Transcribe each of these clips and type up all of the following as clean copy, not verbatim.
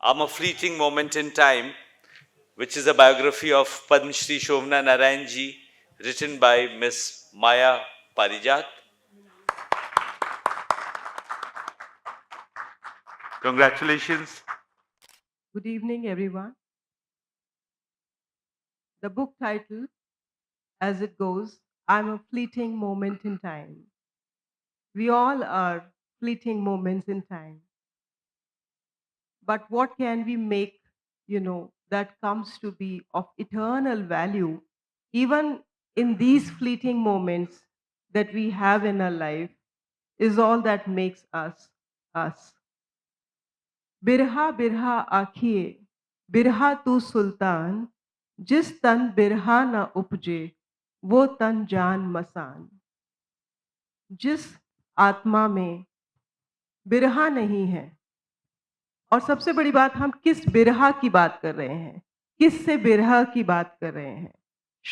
I'm a Fleeting Moment in Time, which is a biography of Padma Shri Shobna Narayan ji, written by Miss Maya Parijat. Congratulations. Good evening, everyone. The book title, as it goes, I'm a fleeting moment in time. We all are fleeting moments in time. But what can we make, that comes to be of eternal value, even in these fleeting moments that we have in our life, is all that makes us us. बिरहा बिरहा आखिए बिरहा तू सुल्तान जिस तन बिरहा न उपजे वो तन जान मसान जिस आत्मा में बिरहा नहीं है और सबसे बड़ी बात हम किस बिरहा की बात कर रहे हैं किस से बिरहा की बात कर रहे हैं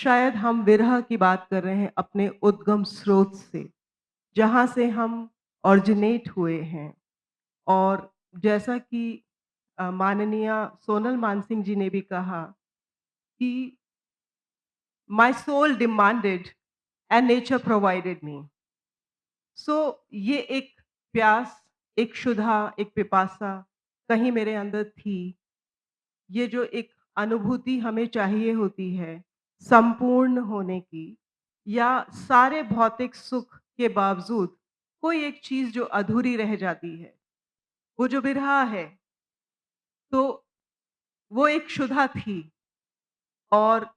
शायद हम बिरहा की बात कर रहे हैं अपने उद्गम स्रोत से जहाँ से हम ऑरिजिनेट हुए हैं और जैसा कि माननीय सोनल मानसिंह जी ने भी कहा कि my soul demanded and nature provided me so ये एक प्यास एक क्षुधा एक पिपासा कहीं मेरे अंदर थी ये जो एक अनुभूति हमें चाहिए होती है संपूर्ण होने की या सारे भौतिक सुख के बावजूद कोई एक चीज जो अधूरी रह जाती है वो जो बिरहा है तो वो एक क्षुधा थी और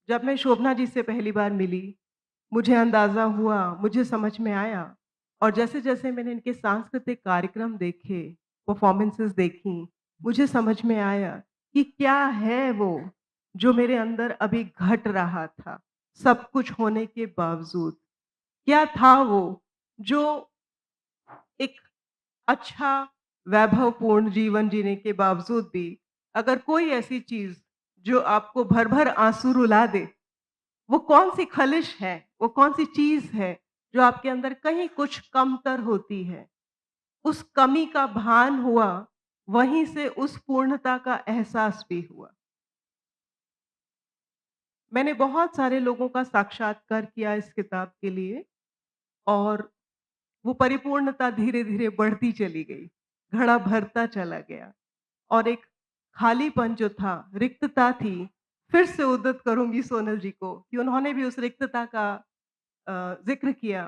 जब मैं शोभना जी से पहली बार मिली, मुझे अंदाज़ा हुआ, मुझे समझ में आया और जैसे-जैसे मैंने इनके सांस्कृतिक कार्यक्रम देखे, परफ़ॉर्मेंसेज़ देखीं, मुझे समझ में आया कि क्या है वो, जो मेरे अंदर अभी घट रहा था, सब कुछ होने के बावजूद। क्या था वो, जो एक अच्छा वैभवपूर्ण जीवन जीने के बावजूद भी अगर कोई ऐसी चीज़ जो आपको भर-भर आँसू रुला दे, वो कौन-सी खलिश है, वो कौन-सी चीज़ है जो आपके अंदर कहीं कुछ कमतर होती है। उस कमी का भान हुआ, वहीं से उस पूर्णता का एहसास भी हुआ। मैंने बहुत सारे लोगों का साक्षात्कार किया इस किताब के लिए और वो परिपूर्णता धीरे-धीरे बढ़ती चली गई, घड़ा भरता चला गया और एक खालीपन जो था, रिक्तता थी, फिर से उद्धृत करूँगी सोनल जी को कि उन्होंने भी उस रिक्तता का ज़िक्र किया,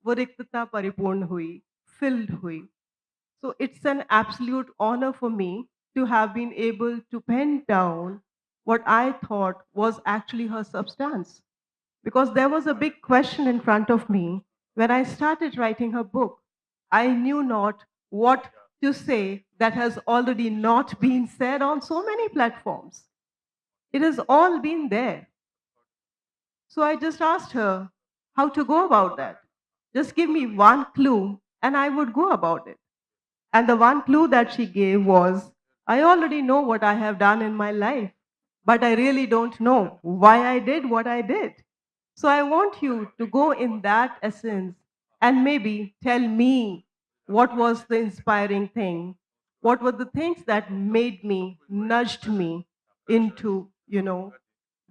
वो रिक्तता परिपूर्ण हुई, फ़िल्ड हुई। So it's an absolute honor for me to have been able to pen down what I thought was actually her substance. Because there was a big question in front of me when I started writing her book. I knew not what to say that has already not been said on so many platforms. It has all been there. So I just asked her how to go about that. Just give me one clue and I would go about it. And the one clue that she gave was I already know what I have done in my life, but I really don't know why I did what I did. So I want you to go in that essence and maybe tell me what was the inspiring thing, what were the things that made me, nudged me into,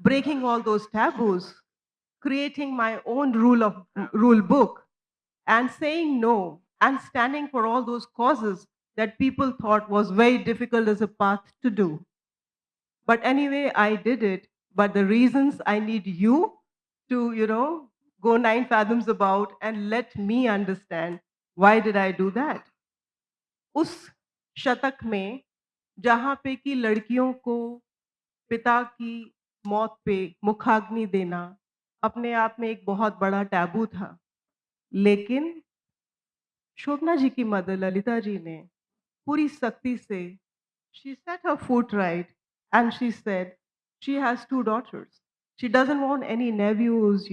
breaking all those taboos, creating my own rule book and saying no and standing for all those causes that people thought was very difficult as a path to do. But anyway, I did it. But the reasons I need you to, go 9 fathoms about and let me understand why did I do that. उस शतक में जहाँ पे कि लड़कियों को पिता की मौत पे मुखाग्नि देना अपने आप में एक बहुत बड़ा टैबू था लेकिन शोभना जी की मदर ललिता जी ने पूरी सख्ती से she set her foot right and she said she has 2 daughters. She doesn't want any nephews,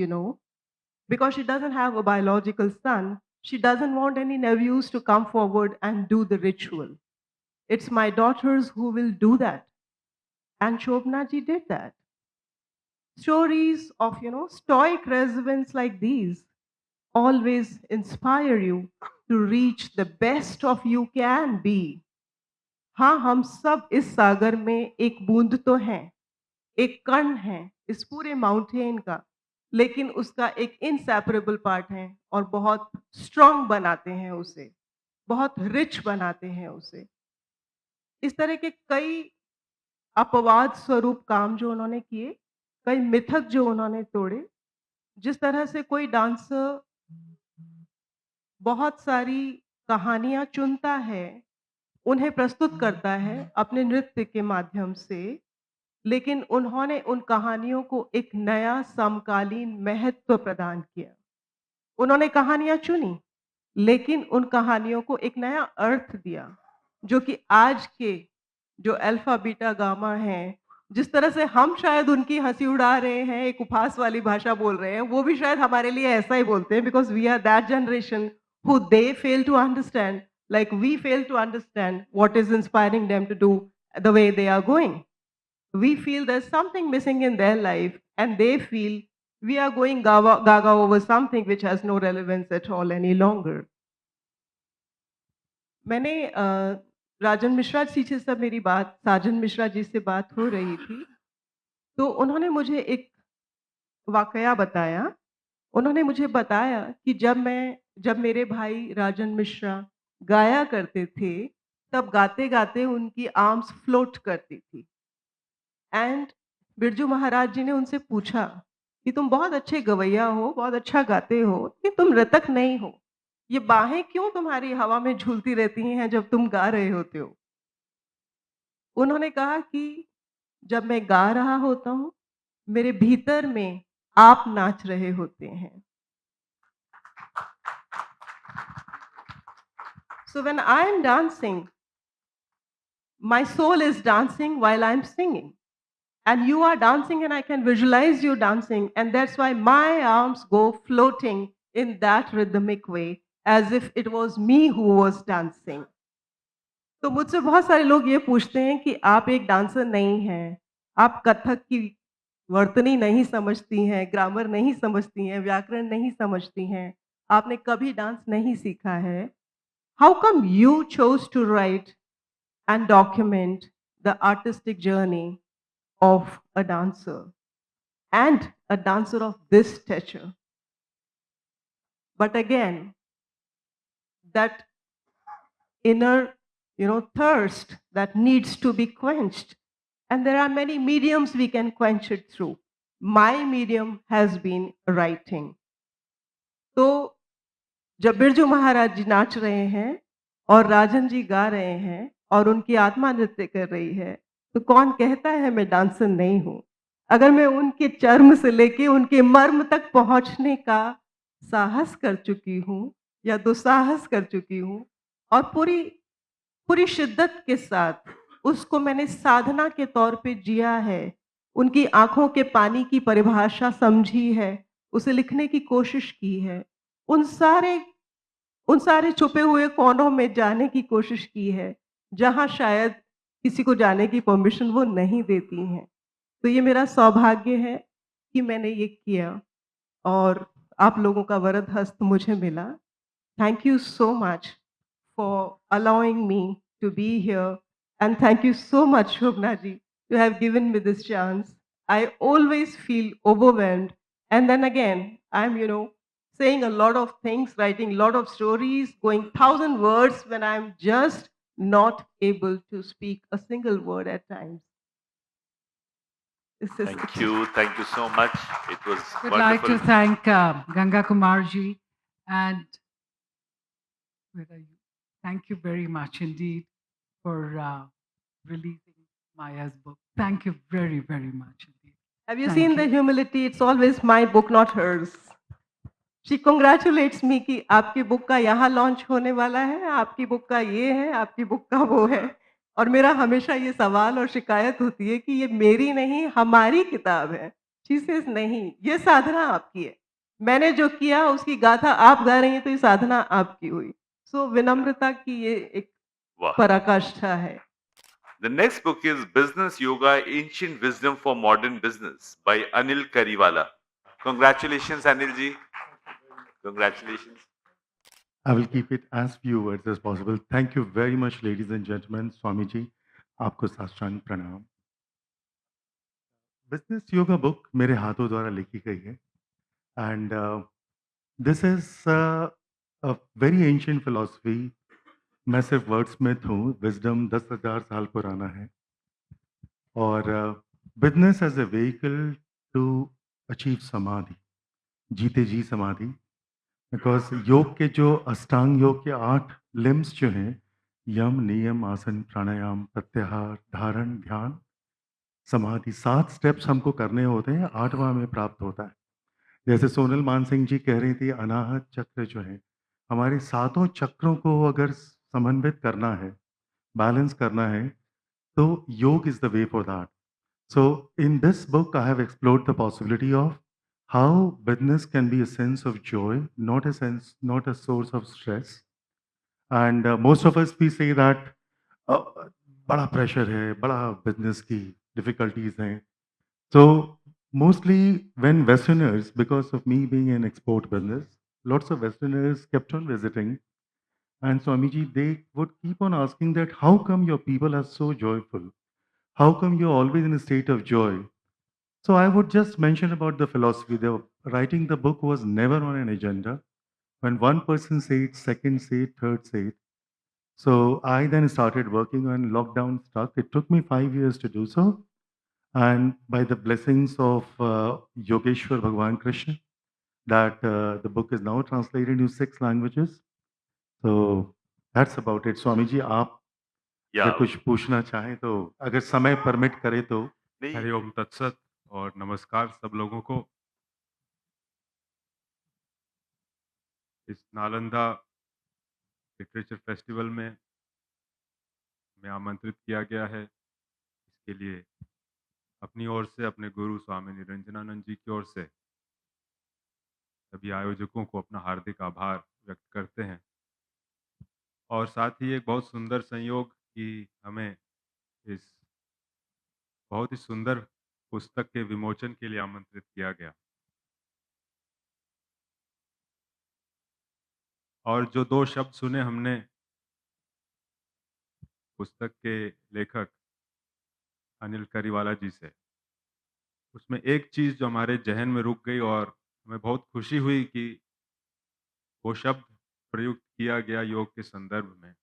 because she doesn't have a biological son. She doesn't want any nephews to come forward and do the ritual. It's my daughters who will do that. And Shobna ji did that. Stories of, stoic resilience like these always inspire you to reach the best of you can be. हाँ, हम सब इस सागर में एक बूंद तो हैं, एक कण हैं इस पूरे माउंटेन का, लेकिन उसका एक इनसेपरेबल पार्ट है और बहुत स्ट्रॉन्ग बनाते हैं उसे, बहुत रिच बनाते हैं उसे। इस तरह के कई अपवाद स्वरूप काम जो उन्होंने किए, कई मिथक जो उन्होंने तोड़े, जिस तरह से कोई डांसर बहुत सारी कहानियाँ चुनता है, उन्हें प्रस्तुत करता है अपने नृत्य के माध्यम से, लेकिन उन्होंने उन कहानियों को एक नया समकालीन महत्व प्रदान किया। उन्होंने कहानियाँ चुनी, लेकिन उन कहानियों को एक नया अर्थ दिया, जो कि आज के जो अल्फा, बीटा, गामा हैं, जिस तरह से हम शायद उनकी हँसी उड़ा रहे हैं, एक उपहास वाली भाषा बोल रहे हैं, वो भी शायद हमारे लिए ऐसा ही बोलते हैं because we are that generation who they fail to understand, like we fail to understand what is inspiring them to do the way they are going. We feel there's something missing in their life, and they feel we are going gaga over something which has no relevance at all any longer. मैंने राजन मिश्रा जी से मेरी बात साजन मिश्रा जी से बात हो रही थी, तो उन्होंने मुझे एक वाकया बताया। उन्होंने मुझे बताया कि जब मेरे भाई राजन मिश्रा गाया करते थे, तब गाते-गाते उनकी आर्म्स फ्लोट करती थी एंड बिरजू महाराज जी ने उनसे पूछा कि तुम बहुत अच्छे गवैया हो, बहुत अच्छा गाते हो, लेकिन तुम नृतक नहीं हो। ये बाहें क्यों तुम्हारी हवा में झूलती रहती हैं जब तुम गा रहे होते हो? उन्होंने कहा कि जब मैं गा रहा होता हूँ, मेरे भीतर में आप नाच रहे होते हैं। So when I am dancing, my soul is dancing while I'm singing. And you are dancing, and I can visualize you dancing. And that's why my arms go floating in that rhythmic way, as if it was me who was dancing. तो मुझसे बहुत सारे लोग ये पूछते हैं कि आप एक डांसर नहीं हैं, आप कथक की वर्तनी नहीं समझती हैं, ग्रामर नहीं समझती हैं, व्याकरण नहीं समझती हैं, आपने कभी डांस नहीं सीखा है। How come you chose to write and document the artistic journey of a dancer and a dancer of this stature? But again, that inner, thirst that needs to be quenched. And there are many mediums we can quench it through. My medium has been writing. तो जब बिरजू महाराज जी नाच रहे हैं और राजन जी गा रहे हैं और उनकी आत्मा नृत्य कर रही है, तो कौन कहता है मैं डांसर नहीं हूँ? अगर मैं उनके चर्म से लेके उनके मर्म तक पहुँचने का साहस कर चुकी हूँ या दुस्साहस कर चुकी हूँ और पूरी पूरी शिद्दत के साथ उसको मैंने साधना के तौर पे जिया है, उनकी आँखों के पानी की परिभाषा समझी है, उसे लिखने की कोशिश की है। उन सारे उन सारे छुपे हुए कोनों में जाने की कोशिश की है, जहाँ शायद किसी को जाने की परमिशन वो नहीं देती हैं। तो ये मेरा सौभाग्य है कि मैंने ये किया और आप लोगों का वरद हस्त मुझे मिला। Thank you so much for allowing me to be here, and thank you so much, Shobna ji, to have given me this chance. I always feel overwhelmed, and then again, I'm, saying a lot of things, writing a lot of stories, going thousand words when I'm just not able to speak a single word at times. This is Thank it. you. Thank you so much. It was Would like wonderful. to thank Ganga Kumarji and where are you? Thank you very much indeed for releasing Maya's book. Thank you very, very much indeed. Have you Thank seen the you. humility? It's always my book, not hers. She congratulates me कि आपकी book का यहाँ launch होने वाला है, आपकी book का ये है, आपकी बुक का वो है। और मेरा हमेशा ये सवाल और शिकायत होती है कि ये मेरी नहीं, हमारी किताब है। She says नहीं, ये साधना आपकी है। मैंने जो किया उसकी गाथा आप गा रही हैं तो ये साधना आपकी हुई। सो विनम्रता की ये एक Wow. पराकाष्ठा है। The next book is Business Yoga Ancient Wisdom for Modern Business by Anil Kariwala. Congratulations, Anil ji. Congratulations. I will keep it as few words as possible. Thank you very much, ladies and gentlemen. Swami ji, आपको साष्टांग प्रणाम. Business yoga book मेरे हाथों द्वारा लिखी गई है and this is a very ancient philosophy. मैं सिर्फ वर्ड्समिथ हूँ. विजडम 10,000 साल पुराना है और business as a vehicle to achieve samadhi, जीते जी समाधि. बिकॉज योग के जो अष्टांग योग के 8 लिम्स जो हैं, यम, नियम, आसन, प्राणायाम, प्रत्याहार, धारण, ध्यान, समाधि, 7 स्टेप्स हमको करने होते हैं, 8वां हमें प्राप्त होता है. जैसे सोनल मानसिंह जी कह रही थी, अनाहत चक्र जो है, हमारे सातों चक्रों को अगर समन्वित करना है, बैलेंस करना है, तो योग is the way for that. So in this book, I have explored the possibility of how business can be a sense of joy, not a source of stress. And most of us we say that uh, बड़ा pressure है, बड़ा business की difficulties हैं. So mostly when Westerners, because of me being in export business, lots of Westerners kept on visiting. And Swamiji, they would keep on asking that how come your people are so joyful? How come you're always in a state of joy? So I would just mention about the philosophy. The writing the book was never on an agenda. When one person said, second said, third said. So I then started working on lockdown stuff. It took me 5 years to do so. And by the blessings of Yogeshwar Bhagwan Krishna, that the book is now translated into 6 languages. So that's about it. Swami ji, आप अगर Yeah. कुछ पूछना चाहें तो अगर समय permit करे तो. नहीं, हरिओम तत्सत और नमस्कार सब लोगों को. इस नालंदा लिटरेचर फेस्टिवल में मैं आमंत्रित किया गया है. इसके लिए अपनी ओर से, अपने गुरु स्वामी निरंजनानंद जी की ओर से सभी आयोजकों को अपना हार्दिक आभार व्यक्त करते हैं. और साथ ही एक बहुत सुंदर संयोग कि हमें इस बहुत ही सुंदर पुस्तक के विमोचन के लिए आमंत्रित किया गया. और जो 2 शब्द सुने हमने पुस्तक के लेखक अनिल करीवाला जी से, उसमें एक चीज़ जो हमारे ज़हन में रुक गई और हमें बहुत खुशी हुई कि वो शब्द प्रयुक्त किया गया योग के संदर्भ में,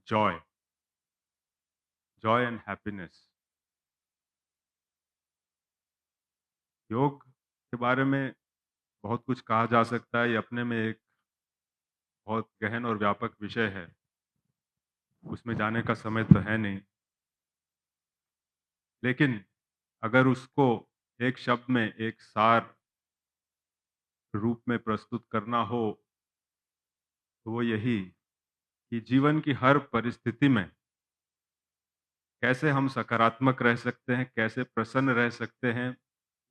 जॉय, जॉय एंड हैप्पीनेस. योग के बारे में बहुत कुछ कहा जा सकता है. ये अपने में एक बहुत गहन और व्यापक विषय है. उसमें जाने का समय तो है नहीं. लेकिन अगर उसको एक शब्द में, एक सार रूप में प्रस्तुत करना हो, तो वो यही कि जीवन की हर परिस्थिति में कैसे हम सकारात्मक रह सकते हैं, कैसे प्रसन्न रह सकते हैं,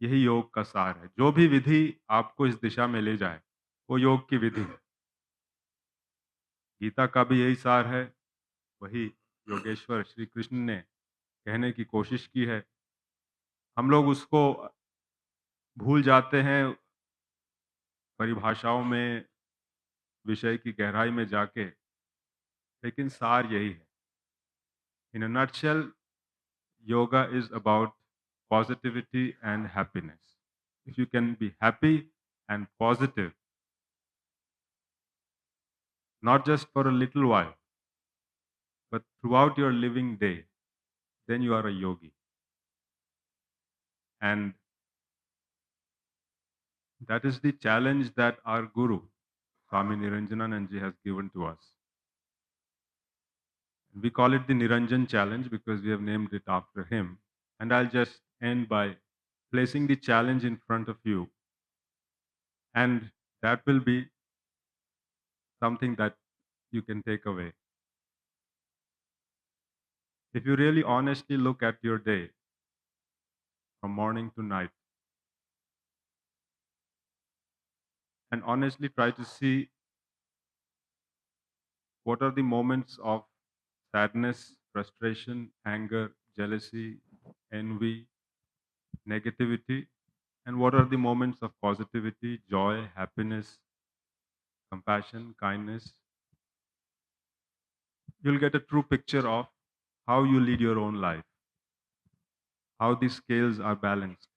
यही योग का सार है. जो भी विधि आपको इस दिशा में ले जाए, वो योग की विधि है. गीता का भी यही सार है. वही योगेश्वर श्री कृष्ण ने कहने की कोशिश की है. हम लोग उसको भूल जाते हैं परिभाषाओं में, विषय की गहराई में जाके, लेकिन सार यही है. In a nutshell, yoga is about positivity and happiness. If you can be happy and positive, not just for a little while, but throughout your living day, then you are a yogi. And that is the challenge that our Guru, Swami Niranjananand ji, has given to us. We call it the Niranjan Challenge because we have named it after him. And I'll just end by placing the challenge in front of you. And that will be something that you can take away. If you really honestly look at your day from morning to night and honestly try to see what are the moments of sadness, frustration, anger, jealousy, envy, negativity, and what are the moments of positivity, joy, happiness, compassion, kindness, you'll get a true picture of how you lead your own life, how these scales are balanced.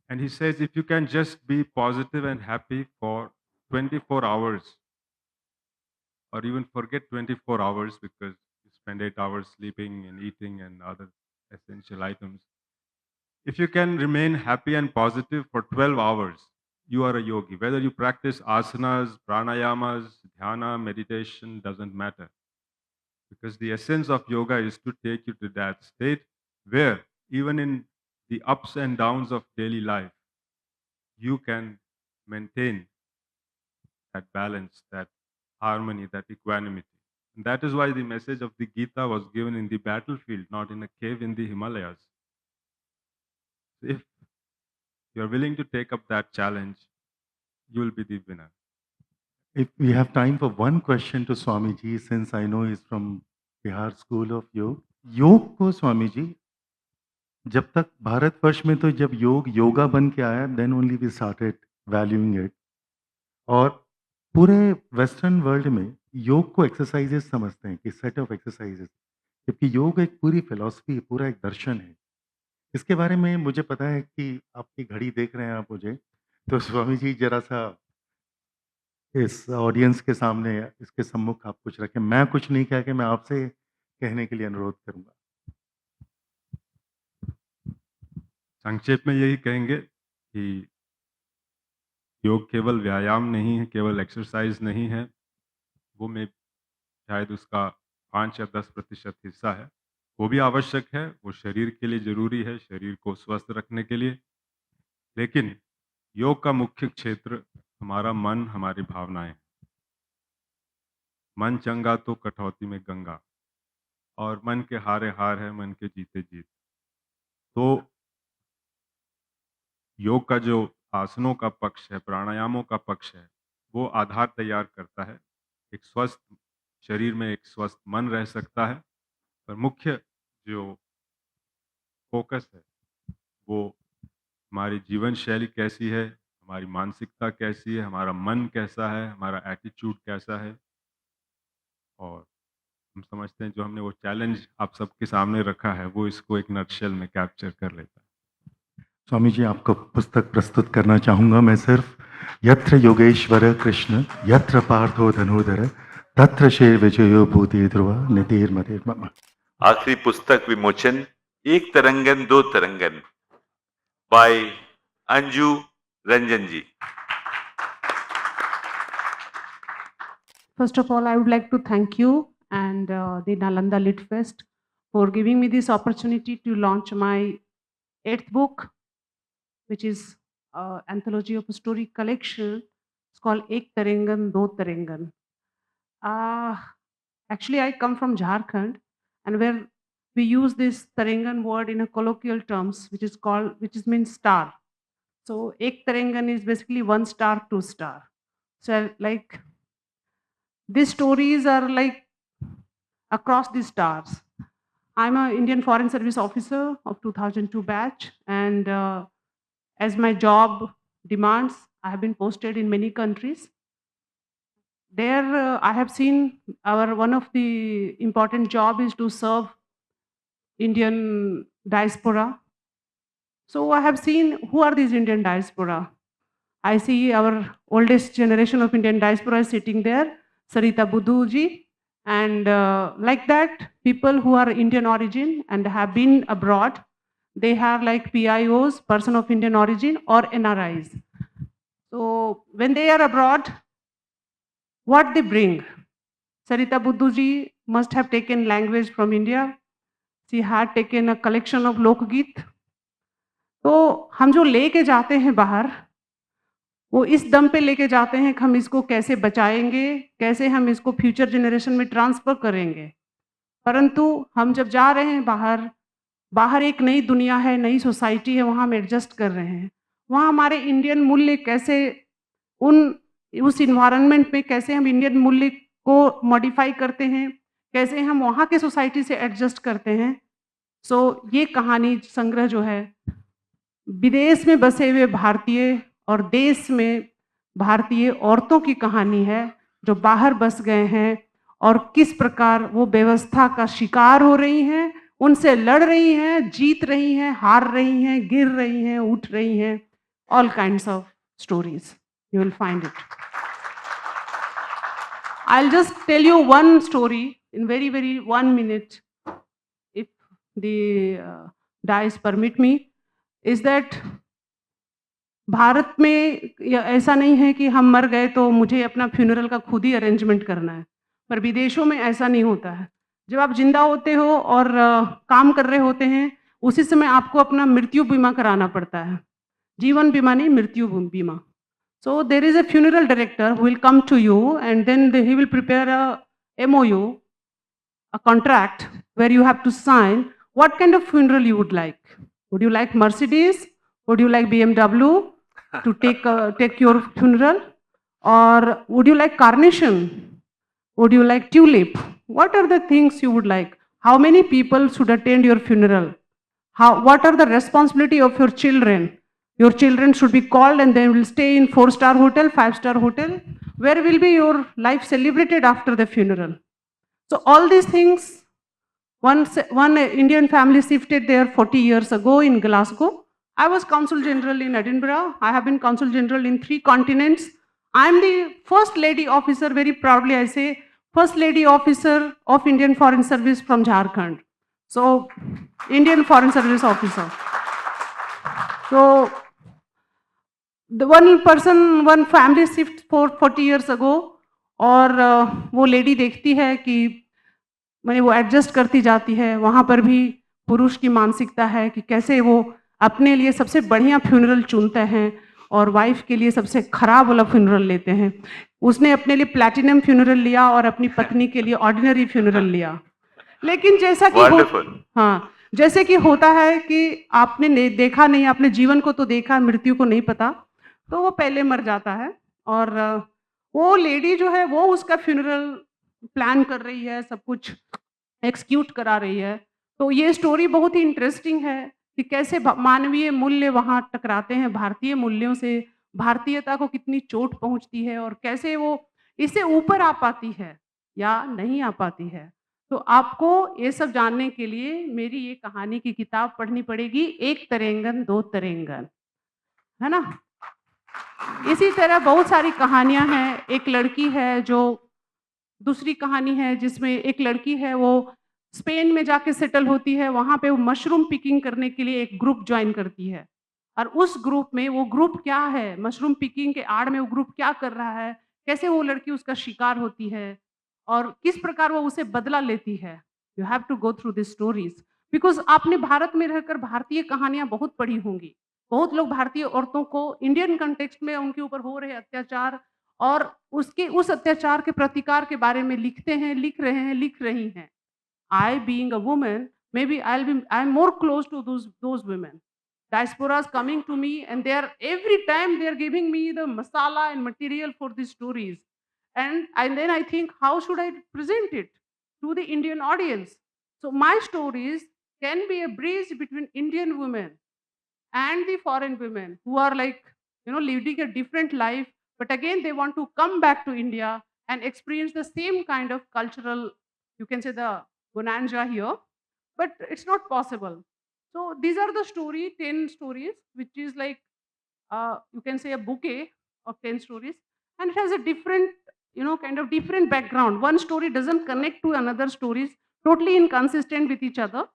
And he says if you can just be positive and happy for 24 hours, or even forget 24 hours because you spend 8 hours sleeping and eating and other essential items. If you can remain happy and positive for 12 hours, you are a yogi. Whether you practice asanas, pranayamas, dhyana, meditation, doesn't matter. Because the essence of yoga is to take you to that state where, even in the ups and downs of daily life, you can maintain that balance, that harmony, that equanimity. And that is why the message of the Gita was given in the battlefield, not in a cave in the Himalayas. If you're willing to take up that challenge, you will be the winner. If we have time for one question to Swamiji, since I know he's from Bihar School of Yoga. योग को स्वामी जी, जब तक भारतवर्ष में तो जब योग योगा बन के आया, then only we started valuing it, और पूरे वेस्टर्न वर्ल्ड में योग को एक्सरसाइजेस समझते हैं कि सेट ऑफ एक्सरसाइजेस, जबकि योग एक पूरी फिलॉसफी, पूरा एक दर्शन है। इसके बारे में मुझे पता है कि आपकी घड़ी देख रहे हैं आप मुझे, तो स्वामी जी जरा सा इस ऑडियंस के सामने, इसके सम्मुख आप कुछ रखें। मैं कुछ नहीं कह के मैं आपसे कहने के लिए अनुरोध करूंगा। संक्षेप में यही कहेंगे कि योग केवल व्यायाम नहीं है, केवल एक्सरसाइज नहीं है, वो में शायद उसका 5 या 10% हिस्सा है, वो भी आवश्यक है, वो शरीर के लिए जरूरी है, शरीर को स्वस्थ रखने के लिए। लेकिन योग का मुख्य क्षेत्र हमारा मन, हमारी भावनाएं। मन चंगा तो कटौती में गंगा, और मन के हारे हार है, मन के जीते जीत। तो योग का जो आसनों का पक्ष है, प्राणायामों का पक्ष है, वो आधार तैयार करता है। एक स्वस्थ शरीर में एक स्वस्थ मन रह सकता है, पर मुख्य जो फोकस है वो हमारी जीवन शैली कैसी है, हमारी मानसिकता कैसी है, हमारा मन कैसा है, हमारा एटीट्यूड कैसा है। और हम समझते हैं जो हमने वो चैलेंज आप सबके सामने रखा है, वो इसको एक नटशेल में कैप्चर कर लेता है। स्वामी जी, आपको पुस्तक प्रस्तुत करना चाहूँगा मैं सिर्फ। यत्र योगेश्वर कृष्ण यत्र पार्थो धनुधर तत्र शेर विजयो भूति ध्रुव निधिर्मतिर मम। आखिरी पुस्तक विमोचन, एक तरंगन दो तरंगन, by Anju Ranjan ji. First of all, I would like to thank you and the Nalanda Lit Fest for giving me this opportunity to launch my 8th book, which is anthology of a story collection. It's called Ek Tarangan, Do Tarangan. Actually, I come from Jharkhand, and where we use this Tarangan word in a colloquial terms, which means star. So Ek Tarangan is basically 1 star, 2 star. So like these stories are like across the stars. I'm an Indian Foreign Service officer of 2002 batch, and as my job demands, I have been posted in many countries. There, I have seen one of the important job is to serve Indian diaspora. So I have seen who are these Indian diaspora. I see our oldest generation of Indian diaspora is sitting there, Sarita Buduji, and like that, people who are Indian origin and have been abroad, they have like PIOs, person of Indian origin, or NRIs. So when they are abroad, what they bring? Sarita Buduji must have taken language from India. She had taken a collection of लोकगीत. तो हम जो लेके जाते हैं बाहर, वो इस दम पे लेके जाते हैं कि हम इसको कैसे बचाएंगे, कैसे हम इसको फ्यूचर जनरेशन में ट्रांसफर करेंगे। परंतु हम जब जा रहे हैं बाहर एक नई दुनिया है, नई सोसाइटी है, वहाँ हम एडजस्ट कर रहे हैं। वहाँ हमारे इंडियन मूल्य कैसे उस इन्वायरमेंट में कैसे हम इंडियन मूल्य को मॉडिफाई करते हैं, कैसे हम वहाँ के सोसाइटी से एडजस्ट करते हैं। सो ये कहानी संग्रह जो है, विदेश में बसे हुए भारतीय और देश में भारतीय औरतों की कहानी है जो बाहर बस गए हैं और किस प्रकार वो व्यवस्था का शिकार हो रही हैं, उनसे लड़ रही हैं, जीत रही हैं, हार रही हैं, गिर रही हैं, उठ रही हैं, all kinds of stories. You will find it. I'll just tell you one story in very 1 minute, if the dice permit me, is that Bharat में ऐसा नहीं है कि हम मर गए तो मुझे अपना फ्यूनरल का खुद ही अरेंजमेंट करना है, पर विदेशों में ऐसा नहीं होता है। जब आप जिंदा होते हो और काम कर रहे होते हैं, उसी समय आपको अपना मृत्यु बीमा कराना पड़ता है, जीवन बीमा नहीं, मृत्यु बीमा। So there is a funeral director who will come to you and then he will prepare a MOU, a contract where you have to sign what kind of funeral you would like. Would you like Mercedes? Would you like BMW to take your funeral? Or would you like carnation? Would you like tulip? What are the things you would like? How many people should attend your funeral? What are the responsibility of your children? Your children should be called and they will stay in 4-star hotel, 5-star hotel. Where will be your life celebrated after the funeral? So all these things, one Indian family shifted there 40 years ago in Glasgow. I was Consul General in Edinburgh. I have been Consul General in 3 continents. I am the first lady officer, very proudly I say, first lady officer of Indian Foreign Service from Jharkhand. So, Indian Foreign Service officer. So, the one family shift for 40 years ago, और वो lady देखती है कि मैंने वो adjust करती जाती है, वहाँ पर भी पुरुष की मानसिकता है कि कैसे वो अपने लिए सबसे बढ़िया फ्यूनरल चुनते हैं और वाइफ के लिए सबसे खराब वाला फ्यूनरल लेते हैं। उसने अपने लिए प्लैटिनम फ्यूनरल लिया और अपनी पत्नी के लिए ऑर्डिनरी फ्यूनरल लिया। लेकिन जैसा कि जैसे कि होता है कि आपने देखा नहीं, आपने जीवन को तो देखा, मृत्यु को नहीं पता, तो वो पहले मर जाता है और वो लेडी जो है वो उसका फ्यूनरल प्लान कर रही है, सब कुछ एक्सिक्यूट करा रही है। तो ये स्टोरी बहुत ही इंटरेस्टिंग है कि कैसे मानवीय मूल्य वहाँ टकराते हैं भारतीय मूल्यों से, भारतीयता को कितनी चोट पहुँचती है और कैसे वो इससे ऊपर आ पाती है या नहीं आ पाती है। तो आपको ये सब जानने के लिए मेरी ये कहानी की किताब पढ़नी पड़ेगी, एक तरेंगन दो तरेंगन, है ना? इसी तरह बहुत सारी कहानियां हैं। एक लड़की है जो, दूसरी कहानी है जिसमें एक लड़की है वो स्पेन में जाके सेटल होती है, वहाँ पे वो मशरूम पिकिंग करने के लिए एक ग्रुप ज्वाइन करती है और उस ग्रुप में वो ग्रुप क्या है, मशरूम पिकिंग के आड़ में वो ग्रुप क्या कर रहा है, कैसे वो लड़की उसका शिकार होती है और किस प्रकार वो उसे बदला लेती है। You have to go through this stories because आपने भारत में रहकर भारतीय कहानियां बहुत पढ़ी होंगी। बहुत लोग भारतीय औरतों को इंडियन कंटेक्स्ट में उनके ऊपर हो रहे अत्याचार और उस अत्याचार के प्रतिकार के बारे में लिखते हैं, लिख रहे हैं, लिख रही हैं। I, being a woman, maybe I'm more close to those women. Diasporas coming to me and every time they are giving me the masala and material for these stories. And then I think, how should I present it to the Indian audience? So my stories can be a bridge between Indian women and the foreign women who are leading a different life, but again they want to come back to India and experience the same kind of cultural, you can say, the bonanza here, but it's not possible. So these are the 10 stories, which is like, you can say, a bouquet of 10 stories, and it has a different, kind of different background. One story doesn't connect to another stories, totally inconsistent with each other.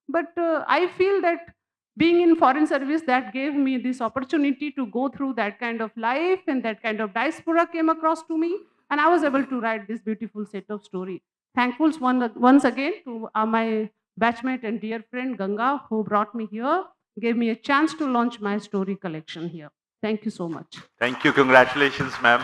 But I feel that being in foreign service, that gave me this opportunity to go through that kind of life, and that kind of diaspora came across to me, and I was able to write this beautiful set of story. Thankful once again to my batchmate and dear friend Ganga, who brought me here, gave me a chance to launch my story collection here. Thank you so much. Thank you. Congratulations, ma'am.